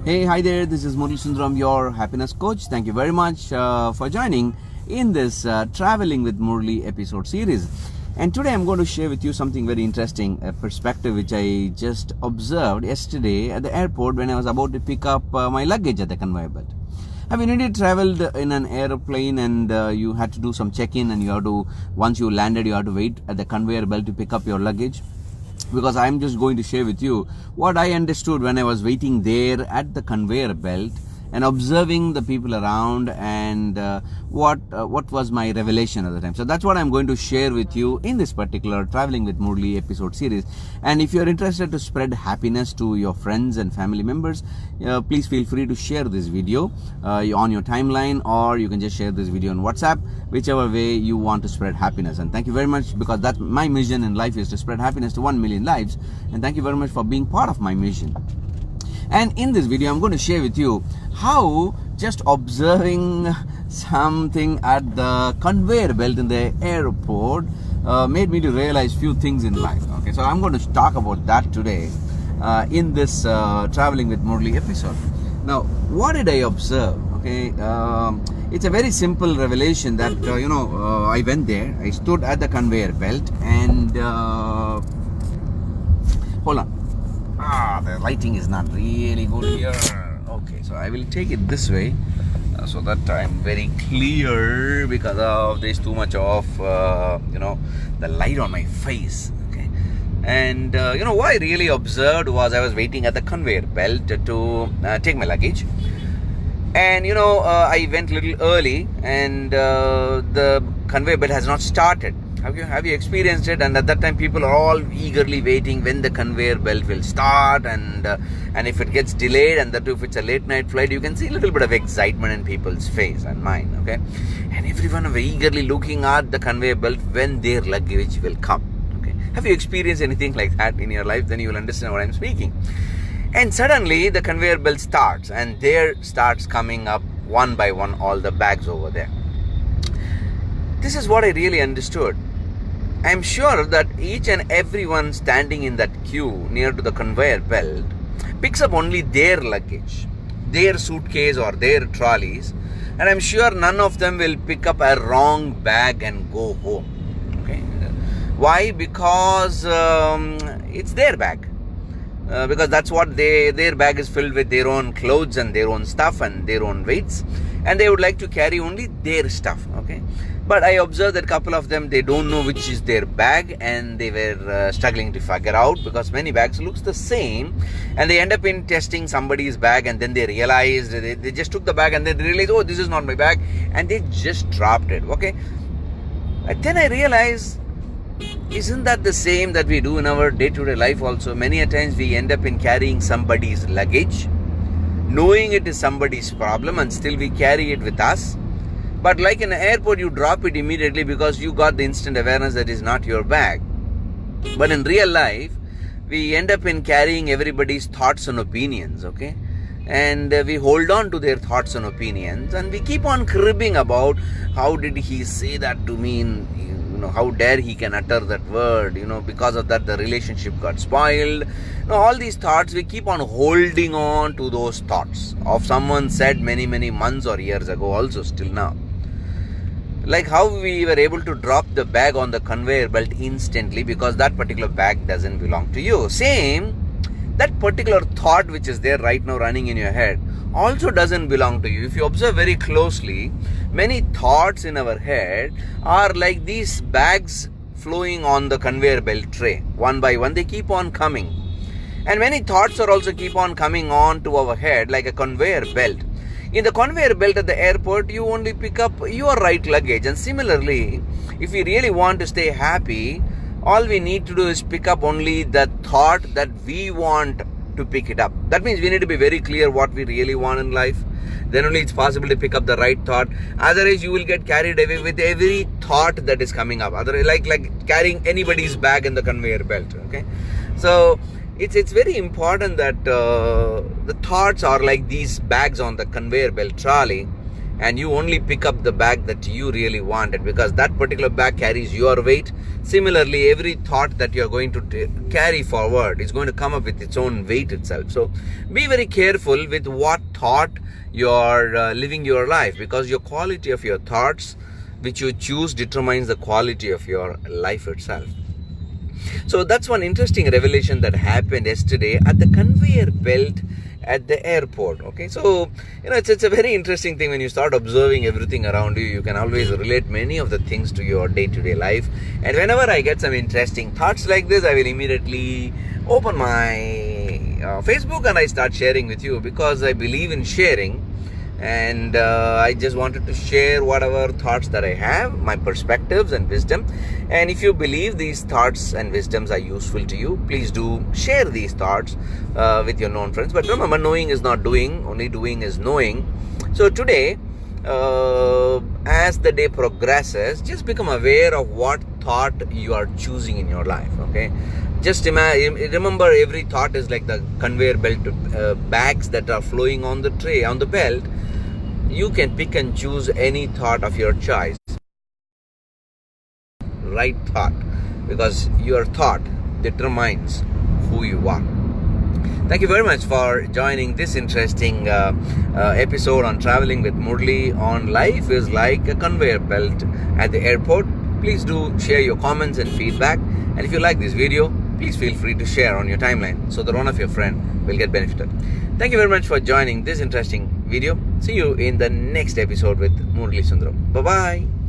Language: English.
Hey, hi there. This is Murli Sundaram, your happiness coach. Thank you very much for joining in this Traveling with Murli episode series. And today I'm going to share with you something very interesting, a perspective which I just observed yesterday at the airport when I was about to pick up my luggage at the conveyor belt. Have you indeed traveled in an aeroplane and you had to do some check-in and you have to, once you landed, you have to wait at the conveyor belt to pick up your luggage? Because I'm just going to share with you what I understood when I was waiting there at the conveyor belt and observing the people around, and what was my revelation at the time. So that's what I'm going to share with you in this particular Traveling with Murli episode series. And if you're interested to spread happiness to your friends and family members, please feel free to share this video on your timeline, or you can just share this video on WhatsApp, whichever way you want to spread happiness. And thank you very much, because that's my mission in life, is to spread happiness to 1 million lives. And thank you very much for being part of my mission. And in this video, I'm going to share with you how just observing something at the conveyor belt in the airport made me to realize few things in life. Okay, so I'm going to talk about that today in this Traveling with Murli episode. Now, what did I observe? Okay, it's a very simple revelation that, I went there, I stood at the conveyor belt, and hold on. The lighting is not really good here. Okay, so I will take it this way so that I'm very clear, because of there's too much of the light on my face. Okay, and what I really observed was I was waiting at the conveyor belt to take my luggage, and I went a little early, and the conveyor belt has not started. Have you experienced it? And at that time, people are all eagerly waiting when the conveyor belt will start, and if it gets delayed, and that if it's a late night flight, you can see a little bit of excitement in people's face and mine. Okay, and everyone are eagerly looking at the conveyor belt when their luggage will come. Okay, have you experienced anything like that in your life? Then you will understand what I'm speaking. And suddenly the conveyor belt starts, and there starts coming up one by one all the bags over there. This is what I really understood. I'm sure that each and everyone standing in that queue near to the conveyor belt picks up only their luggage, their suitcase or their trolleys, and I'm sure none of them will pick up a wrong bag and go home. Okay, why? Because it's their bag. Because that's what their bag is filled with their own clothes and their own stuff and their own weights, and they would like to carry only their stuff. Okay, but I observed that a couple of them, they don't know which is their bag, and they were struggling to figure out, because many bags looks the same, and they end up in testing somebody's bag, and then they realized they just took the bag and then they realized, oh, this is not my bag, and they just dropped it. Okay, and then I realized, isn't that the same that we do in our day-to-day life also? Many a times we end up in carrying somebody's luggage, knowing it is somebody's problem, and still we carry it with us. But like in an airport, you drop it immediately because you got the instant awareness that is not your bag. But in real life, we end up in carrying everybody's thoughts and opinions, okay? And we hold on to their thoughts and opinions, and we keep on cribbing about, how did he say that to me? How dare he can utter that word? Because of that, the relationship got spoiled. All these thoughts, we keep on holding on to those thoughts of someone said many, many months or years ago, also still now. Like how we were able to drop the bag on the conveyor belt instantly because that particular bag doesn't belong to you. Same, that particular thought which is there right now running in your head also doesn't belong to you. If you observe very closely, many thoughts in our head are like these bags flowing on the conveyor belt tray. One by one, they keep on coming. And many thoughts are also keep on coming on to our head like a conveyor belt. In the conveyor belt at the airport, you only pick up your right luggage. And similarly, if we really want to stay happy, all we need to do is pick up only the thought that we want to pick it up. That means we need to be very clear what we really want in life. Then only it's possible to pick up the right thought. Otherwise, you will get carried away with every thought that is coming up. Otherwise, like carrying anybody's bag in the conveyor belt. Okay, so it's very important that the thoughts are like these bags on the conveyor belt trolley, and you only pick up the bag that you really wanted, because that particular bag carries your weight. Similarly, every thought that you're going to carry forward is going to come up with its own weight itself. So be very careful with what thought you're living your life, because your quality of your thoughts which you choose determines the quality of your life itself. So that's one interesting revelation that happened yesterday at the conveyor belt at the airport. Okay, so it's a very interesting thing when you start observing everything around you. You can always relate many of the things to your day-to-day life. And whenever I get some interesting thoughts like this, I will immediately open my Facebook and I start sharing with you, because I believe in sharing. And I just wanted to share whatever thoughts that I have, my perspectives and wisdom. And if you believe these thoughts and wisdoms are useful to you, please do share these thoughts with your known friends. But remember, knowing is not doing, only doing is knowing. So today, as the day progresses, just become aware of what thought you are choosing in your life. Okay, just remember, every thought is like the conveyor belt bags that are flowing on the tray, on the belt. You can pick and choose any thought of your choice, right thought, because your thought determines who you are. Thank you very much for joining this interesting episode on Traveling with Murli on Life is Like a Conveyor Belt at the Airport. Please do share your comments and feedback. And if you like this video, please feel free to share on your timeline so that one of your friends will get benefited. Thank you very much for joining this interesting video. See you in the next episode with Murli Sundaram. Bye-bye.